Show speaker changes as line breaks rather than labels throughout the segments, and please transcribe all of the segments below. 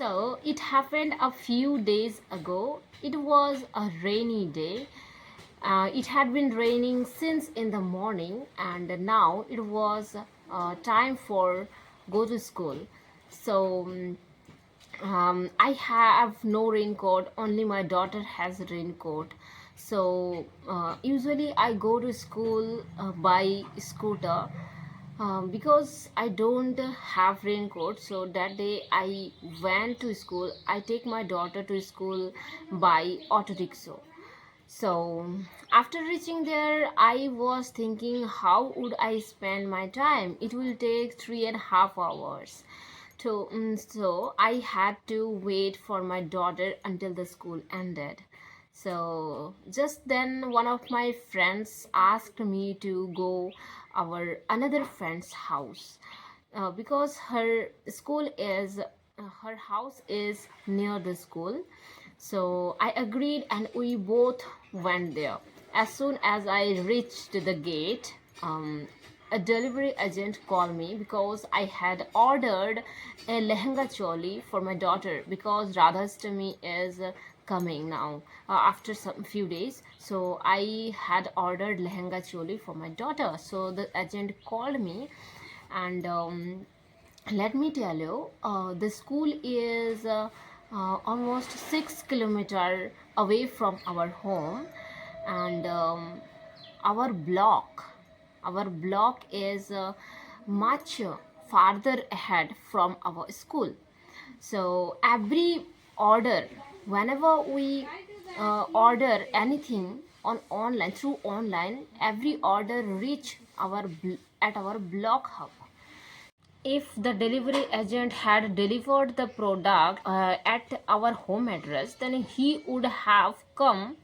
So it happened a few days ago. It was a rainy day. It had been raining since in the morning, and now it was time for go to school. So I have no raincoat. Only my daughter has a raincoat. So usually I go to school by scooter because I don't have raincoat. So that day I went to school. I take my daughter to school by auto rickshaw. So after reaching there, I was thinking, how would I spend my time? It will take 3.5 hours. So I had to wait for my daughter until the school ended. So just then, one of my friends asked me to go our another friend's house because her house is near the school. So I agreed and we both went there. As soon as I reached the gate, a delivery agent called me because I had ordered a lehenga choli for my daughter because Radhastami is coming now after some few days. So I had ordered lehenga choli for my daughter. So the agent called me and let me tell you, the school is almost 6 kilometers away from our home, and our block, our block is much farther ahead from our school. So every order, whenever we order anything on online through online, every order reach at our block hub. If the delivery agent had delivered the product at our home address, then he would have come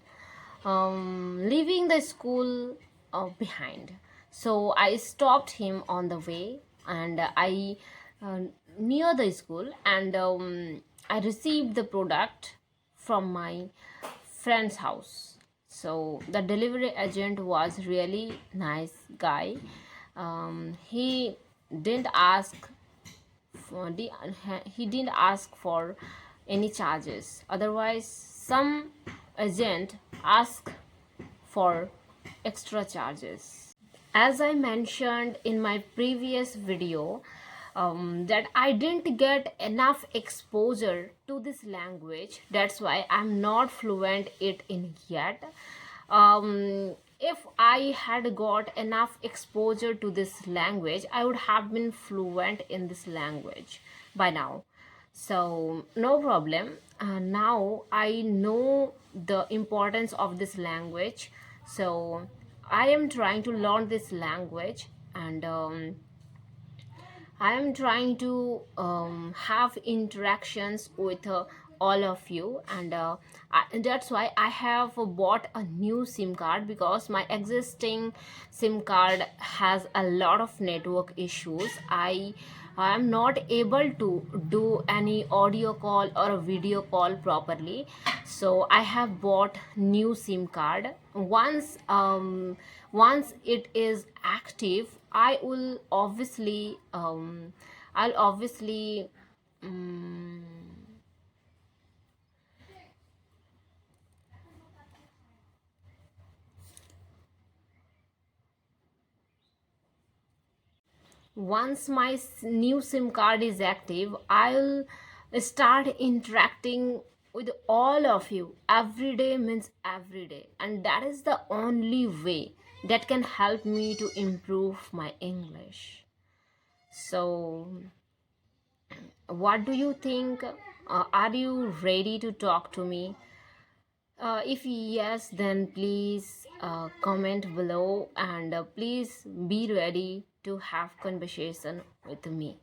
leaving the school behind. So I stopped him on the way, and I uh, near the school, and I received the product from my friend's house. So the delivery agent was really nice guy. He didn't ask he didn't ask for any charges. Otherwise, some agent ask for extra charges. As I mentioned in my previous video, that I didn't get enough exposure to this language. That's why I'm not fluent it in yet. If I had got enough exposure to this language, I would have been fluent in this language by now. So no problem. Now I know the importance of this language. So I am trying to learn this language, and I am trying to have interactions with all of you, and that's why I have bought a new SIM card because my existing SIM card has a lot of network issues. I am not able to do any audio call or a video call properly. So I have bought new SIM card. Once it is active, I'll obviously um, once my new SIM card is active, I'll start interacting with all of you. Every day means every day, and that is the only way that can help me to improve my English. So what do you think? Are you ready to talk to me? If yes, then please comment below, and please be ready to have conversation with me.